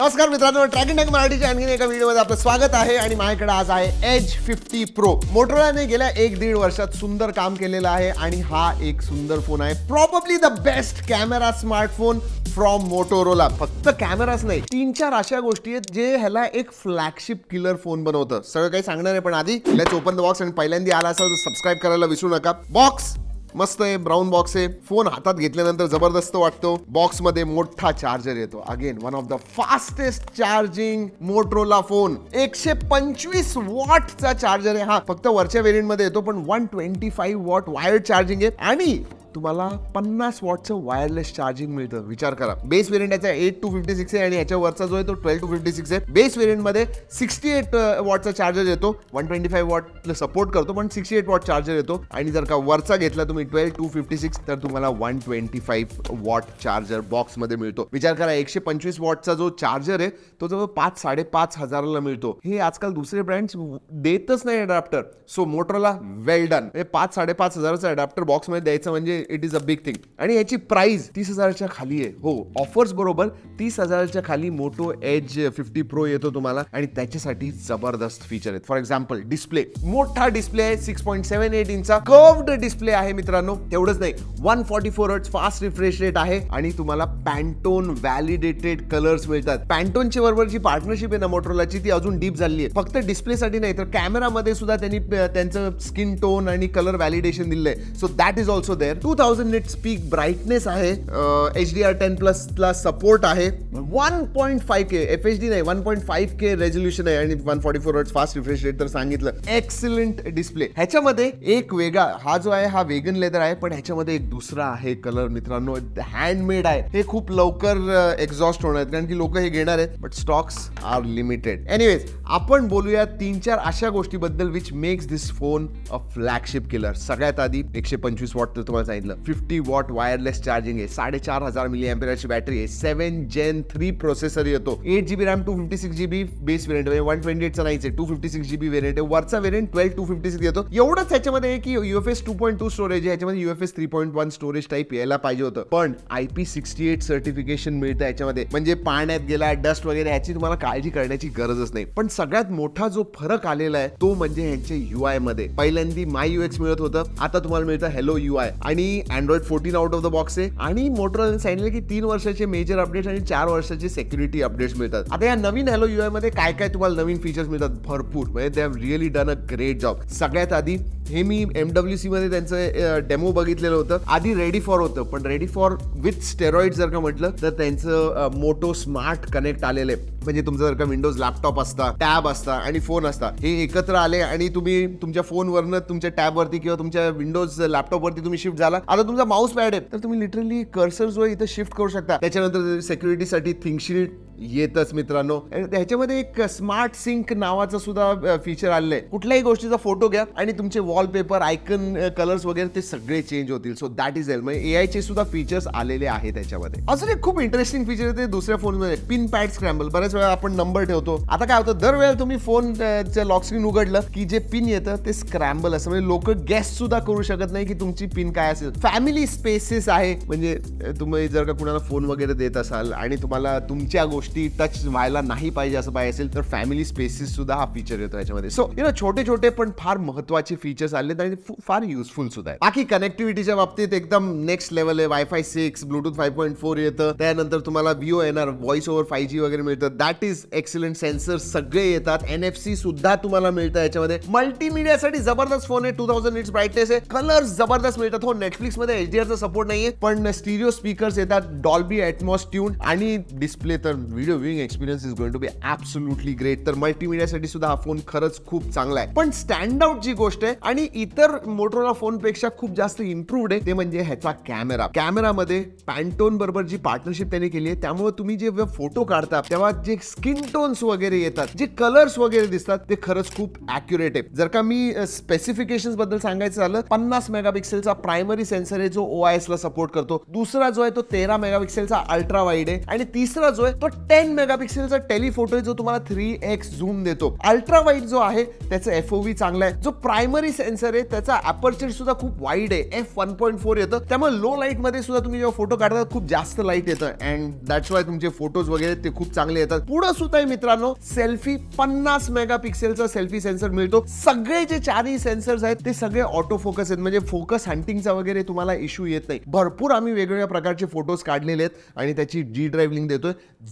नमस्कार मित्रांनो, tracking take मराठीच्या आणखीन एका व्हिडिओमध्ये आपलं स्वागत आहे. आणि माझ्याकडे आज आहे एज 50 प्रो. मोटोरोलाने गेल्या 1-1.5 वर्षात सुंदर काम केलेलं आहे आणि हा एक सुंदर फोन आहे. Probably the best camera smartphone from Motorola. फक्त कॅमेराच नाही, 3-4 अशा गोष्टी आहेत जे ह्याला एक फ्लॅगशिप किलर फोन बनवतं. सगळं काही सांगणार आहे, पण आधी लेट्स ओपन द बॉक्स. आणि पहिल्यांदा आला असाल तर सबस्क्राईब करायला विसरू नका. बॉक्स मस्त आहे, ब्राऊन बॉक्स आहे. फोन हातात घेतल्यानंतर जबरदस्त वाटतो. बॉक्स मध्ये मोठा चार्जर येतो. Again one of the fastest charging Motorola phone. 125 वॉटचा चार्जर आहे. हा फक्त वरच्या व्हेरियंट मध्ये येतो, पण 125 वॉट वायर्ड चार्जिंग आहे आणि तुम्हाला 50 वॉटचं वायरलेस चार्जिंग मिळतं. विचार करा, बेस व्हेरियंट याचा 8-256 आहे आणि याच्या वरचा जो आहे तो 12-256 आहे. बेस व्हेरियंट मध्ये 68 वॉटचा चार्जर येतो. 125 वॉट सपोर्ट करतो, पण 68 वॉट चार्जर येतो. आणि जर का वरचा घेतला तुम्ही 12-256 तर तुम्हाला 125 वॉट चार्जर बॉक्स मध्ये मिळतो. विचार करा, 125 वॉटचा जो चार्जर आहे तो जवळ 5-5.5 हजाराला मिळतो. हे आजकाल दुसरे ब्रँड्स देतच नाही अडॅप्टर. सो मोटोरोला वेल डन. 5-5.5 हजाराचा अडॅप्टर बॉक्स मध्ये द्यायचं म्हणजे it is a big thing. आणि याची प्राइस 30,000च्या खाली आहे. हो, ऑफर्स बरोबर 30,000च्या खाली मोटो एज 50 प्रो येतो तुम्हाला. आणि त्याच्यासाठी जबरदस्त फीचर आहेत. फॉर एक्झाम्पल डिस्प्ले, मोठा डिस्प्ले आहे. 6.78 इंचचा कर्व्ड डिस्प्ले आहे मित्रांनो. तेवढंच नाही, 144 हर्ट्ज फास्ट रिफ्रेश रेट आहे. आणि तुम्हाला पॅन्टोन व्हॅलिडेटेड कलर्स मिळतात. पॅन्टोनची बरोबर जी पार्टनरशिप आहे ना मोटोरोलाची, ती अजून डीप झाली आहे. फक्त डिस्प्लेसाठी नाही तर कॅमेरामध्ये सुद्धा त्यांनी त्यांचं स्किन टोन आणि कलर व्हॅलिडेशन दिलंय. So that is also there. 2000 nits peak brightness आहे. HDR10+ ला सपोर्ट आहे. 1.5K FHD नाही, 1.5K रेझोल्यूशन आहे. आणि 144 हर्ट्ज फास्ट रिफ्रेश रेट तर सांगितलं. Excellent display. ह्याच्यामध्ये एक वेगळा, हा जो आहे हा वेगन लेदर आहे, पण ह्याच्यामध्ये एक दुसरा आहे कलर मित्रांनो, हँडमेड आहे. हे खूप लवकर एक्झॉस्ट होणार आहेत कारण की लोक हे घेणार आहेत, but stocks are limited. Anyways, आपण बोलूया 3-4 अशा गोष्टीबद्दल which makes this phone a flagship killer. सगळ्यात आधी 125 वॉट तर तुम्हाला सांगितलं. 50 वॉट वायरलेस चार्जिंग आहे. 4500 mAh बॅटरी आहे. 7 Gen 3 प्रोसेसर येतो. 8GB RAM 256GB base variant आहे. 128 चा नाहीच आहे, 256GB व्हेरियंट आहे. वरचा व्हेरियंट 12-256 येतो. एवढंच ह्याच्यामध्ये आहे की UFS 2.2 स्टोरेज आहे. ह्याच्यामध्ये UFS 3.1 स्टोरेज टाईप यायला पाहिजे होतं, पण IP68 सर्टिफिकेशन मिळतं याच्यामध्ये. म्हणजे पाण्यात गेला, डस्ट वगैरे ह्याची तुम्हाला काळजी करण्याची गरजच नाही. पण सगळ्यात मोठा जो फरक आलेला आहे तो म्हणजे ह्यांच्या UI मध्ये. पहिल्यांदा MyUX मिळत होतं, आता तुम्हाला मिळतं Hello UI. आणि Android 14 out of the box आहे. आणि मोटोरोलाने सांगितलं की 3 वर्षाचे मेजर अपडेट्स आणि 4 वर्षाचे सेक्युरिटी अपडेट्स मिळतात. आता या नवीन Hello UI मध्ये काय काय तुम्हाला नवीन फीचर्स मिळतात भरपूर. म्हणजे they have really done a great job. सगळ्यात आधी हे मी MWC मध्ये त्यांचं डेमो बघितलेलं होतं. आधी रेडी फॉर होतं, पण रेडी फॉर विथ स्टेरॉइड जर का म्हटलं तर त्यांचं मोटो स्मार्ट कनेक्ट आलेलं आहे. म्हणजे तुमचं जर का विंडोज लॅपटॉप असता, टॅब असता आणि फोन असता, हे एकत्र आले आणि तुम्ही तुमच्या फोनवरनं तुमच्या टॅबवरती किंवा तुमच्या विंडोज लॅपटॉपवरती तुम्ही शिफ्ट झाला. आता तुमचा माऊस पॅड आहे तर तुम्ही लिटरली कर्सर जो आहे इथं शिफ्ट करू शकता. त्याच्यानंतर सिक्युरिटीसाठी थिंकशील्ड येतच मित्रांनो. ह्याच्यामध्ये एक स्मार्ट सिंक नावाचं सुद्धा फीचर आलेलं आहे. कुठल्याही गोष्टीचा फोटो घ्या आणि तुमचे वॉलपेपर, आयकन, कलर्स वगैरे ते सगळे चेंज होतील. So that is L. म्हणजे AI चे सुद्धा फीचर्स आलेले आहेत त्याच्यामध्ये. अजून एक खूप इंटरेस्टिंग फीचर आहे ते दुसऱ्या फोनमध्ये, पिन पॅड स्क्रॅम्बल. बऱ्याच वेळा आपण नंबर ठेवतो. आता काय होतं, दरवेळेला तुम्ही फोनचं लॉक स्क्रीन उघडलं की जे पिन येतं ते स्क्रॅम्बल असं. म्हणजे लोक गेस सुद्धा करू शकत नाही की तुमची पिन काय असेल. फॅमिली स्पेसेस आहे. म्हणजे तुम्ही जर का कुणाला फोन वगैरे देत असाल आणि तुम्हाला तुमच्या गोष्टी टच व्हायला नाही पाहिजे असं पाहिजे असेल तर फॅमिली स्पेसेस सुद्धा हा फीचर येतो याच्यामध्ये. सो छोटे छोटे पण फार महत्वाचे फीचर्स आले आणि फार युजफुल सुद्धा आहे. बाकी कनेक्टिव्हिटीच्या बाबतीत एकदम नेक्स्ट लेवल आहे. Wi-Fi 6, Bluetooth 5.4 येतं. त्यानंतर तुम्हाला VO येणार, व्हॉइस ओव्हर 5G वगैरे मिळतं. That is excellent. सेन्सर सगळे येतात. NFC सुद्धा तुम्हाला मिळतं याच्यामध्ये. मल्टीमीडियासाठी जबरदस्त फोन आहे. 2000 निट्स ब्राईटनेस आहे. कलर्स जबरदस्त मिळतात. हो, नेटफ्लिक्स मध्ये HDR चा सपोर्ट नाहीये, पण स्टिरिओ स्पीकर्स येतात, डॉल्बी एटमॉस ट्यून. आणि डिस्प्ले तर video viewing experience is going to be absolutely great. तर मल्टीमीडियासाठी सुद्धा हा फोन खरंच खूप चांगला आहे. पण स्टँड आउट जी गोष्ट आहे आणि इतर मोटोरोला फोन पेक्षा खूप जास्त इम्प्रूव्ड आहे ते म्हणजे ह्याचा कॅमेरा. कॅमेरामध्ये पॅन्टोन बरोबर जी पार्टनरशिप त्यांनी केली आहे, त्यामुळे तुम्ही जे फोटो काढता तेव्हा जे स्किन टोन्स वगैरे येतात, जे कलर्स वगैरे दिसतात ते खरंच खूप ॲक्युरेट आहे. जर का मी स्पेसिफिकेशन्स बद्दल सांगायचं झालं, 50 मेगापिक्सेलचा प्रायमरी सेन्सर आहे जो OIS ला सपोर्ट करतो. दुसरा जो आहे तो 13 मेगापिक्सेलचा अल्ट्रा वाईड आहे. आणि तिसरा जो आहे तो 10 मेगापिक्सेलचा टेलिफोटो आहे जो तुम्हाला 3x झूम देतो. अल्ट्रा वाईड जो आहे त्याचं FOV चांगला आहे. जो प्रायमरी सेन्सर आहे त्याचा अपर्चर सुद्धा खूप वाईड आहे, f1.4 येतं. त्यामुळे लो लाईट मध्ये सुद्धा तुम्ही जेव्हा फोटो काढता खूप जास्त लाईट येतं अँड दॅट्स वाय तुमचे फोटोज वगैरे ते खूप चांगले येतात. पुढे सुद्धा आहे मित्रांनो सेल्फी 50 मेगापिक्सेलचा सेल्फी सेन्सर मिळतो. सगळे जे चारही सेन्सर्स आहेत ते सगळे ऑटो फोकस आहेत, म्हणजे फोकस हंटिंगचा वगैरे तुम्हाला इश्यू येत नाही. भरपूर आम्ही वेगवेगळ्या प्रकारचे फोटोज काढलेले आहेत आणि त्याची G ड्राईव्ह लिंक देतोय.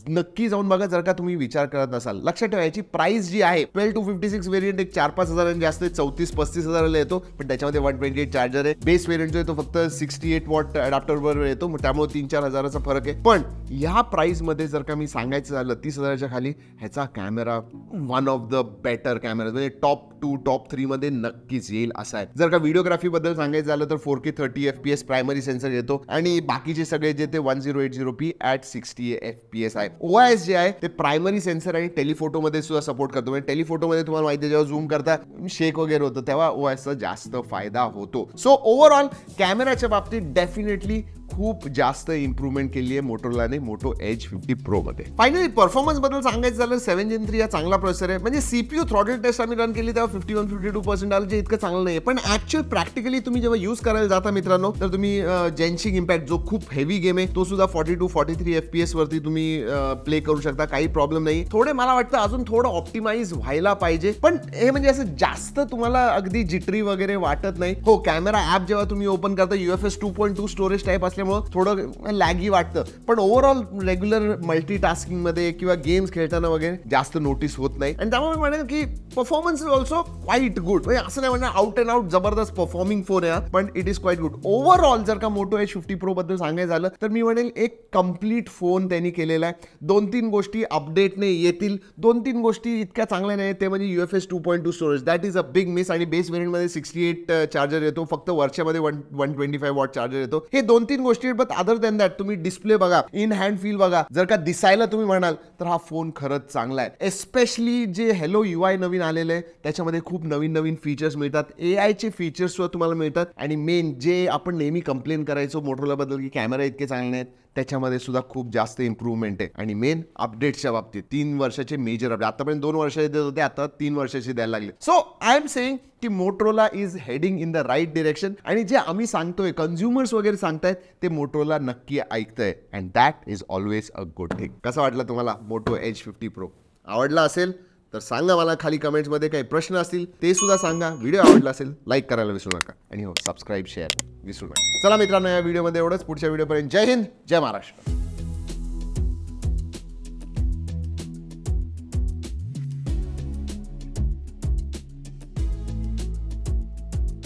नक्की जाऊन बघा जर का तुम्ही विचार करत नसाल. लक्षात ठेवा याची प्राइस जी आहे 12 to 56 व्हेरियंट एक 4-5 हजारांनी जास्त 34-35 हजाराला येतो, पण त्याच्यामध्ये 128 चार्जर आहे. बेस व्हेरियंट जो आहे तो फक्त 68 वॉट अडॅप्टर वर येतो, त्यामुळे 3-4 हजाराचा फरक आहे. पण ह्या प्राइस मध्ये जर का मी सांगायचं झालं 30 हजाराच्या खाली ह्याचा camera one of the better camera, म्हणजे टॉप 2 टॉप 3 मध्ये नक्कीच येईल असा आहे. जर का व्हिडिओग्राफी बद्दल सांगायचं झालं तर 4K 30 FPS प्रायमरी सेन्सर येतो आणि बाकीचे सगळे जे ते 1080p at 60 FPS आहे. OIS जे आहे ते प्रायमरी सेन्सर आणि टेलिफोटो मध्ये सुद्धा सपोर्ट करतो. म्हणजे टेलिफोटो मध्ये तुम्हाला माहिती आहे जेव्हा झूम करता शेक वगैरे होतं तेव्हा OIS चा जास्त फायदा होतो. सो ओव्हरऑल कॅमेराच्या बाबतीत डेफिनेटली खूप जास्त इम्प्रूव्हमेंट केली आहे मोटोरोलाने मोटो एज 50 प्रो मध्ये. फायनली परफॉर्मन्स बद्दल सांगायचं झालं 7 Gen 3 हा चांगला प्रोसेसर आहे. म्हणजे CPU थ्रॉटल टेस्ट आम्ही रन केली तेव्हा 51-52% आलं, जे इतकं चांगलं नाही. पण ऍक्च्युअल प्रॅक्टिकली तुम्ही जेव्हा यूज करायला जाता मित्रांनो तर तुम्ही जेन्शिंग इम्पॅक्ट जो खूप हेवी गेम आहे तो सुद्धा 42-43 FPS वरती तुम्ही प्ले करू शकता, काही प्रॉब्लेम नाही. थोडे मला वाटतं अजून थोडं ऑप्टिमाइज व्हायला पाहिजे, पण हे म्हणजे असं जास्त तुम्हाला अगदी जिटरी वगैरे वाटत नाही. हो कॅमेरा ऍप जेव्हा तुम्ही ओपन करता UFS 2.2 स्टोरेज टाईप असल्यामुळे थोडं लॅगी वाटतं, पण ओव्हरऑल रेग्युलर मल्टीटास्किंग मध्ये किंवा गेम्स खेळताना वगैरे जास्त नोटीस होत नाही. आणि त्यामुळे मी म्हणेन की performance is also quite good. म्हणजे असं नाही म्हणणार आउट अँड आउट जबरदस्त परफॉर्मिंग फोन आहे, पण it is quite good. Overall जर का मोटो एज 50 प्रो बद्दल सांगायचं झालं तर मी म्हणेल एक कम्प्लीट फोन त्यांनी केलेला आहे. 2-3 गोष्टी अपडेटने येतील, 2-3 गोष्टी इतक्या चांगल्या नाही ते म्हणजे UFS 2.2 storage, that is a big miss. आणि बेस व्हेरियंट मध्ये 68 चार्जर येतो, फक्त वर्षामध्ये 125 वॉट चार्जर येतो. हे 2-3 गोष्टी, बट अदर दॅन दॅट तुम्ही डिस्प्ले बघा, इन हँड फील बघा, जर का दिसायला तुम्ही म्हणाल तर हा फोन खरंच चांगला आहे. एस्पेशली जे हेलो UI नवीन आलेलं आहे त्याच्यामध्ये खूप नवीन नवीन फीचर्स मिळतात, AI चे फीचर्स सुद्धा तुम्हाला मिळतात. आणि मेन जे आपण नेहमी कंप्लेन करायचो मोटोरोला बद्दल की कॅमेरा इतके चांगले आहेत, त्याच्यामध्ये सुद्धा खूप जास्त इम्प्रूव्हमेंट आहे. आणि मेन अपडेट्सच्या बाबतीत 3 वर्षाचे मेजर अपडेट, आतापर्यंत 2 वर्षाचे देत होते, आता 3 वर्षाचे द्यायला लागले. सो आय एम सेइंग की Motorola is heading in the right direction. आणि जे आम्ही सांगतोय कन्झ्युमर्स वगैरे सांगतायत ते मोटोरोला नक्की ऐकतंय, and that is always a good thing. कसं वाटलं तुम्हाला मोटो एज 50 प्रो? आवडला असेल तर सांगा मला खाली कमेंट्समध्ये. काही प्रश्न असतील ते सुद्धा सांगा. व्हिडिओ आवडला असेल लाईक करायला विसरू नका, आणि हो सबस्क्राईब शेअर विसरू नका. चला मित्रांनो या व्हिडिओमध्ये एवढंच. पुढच्या व्हिडिओपर्यंत जय हिंद, जय महाराष्ट्र.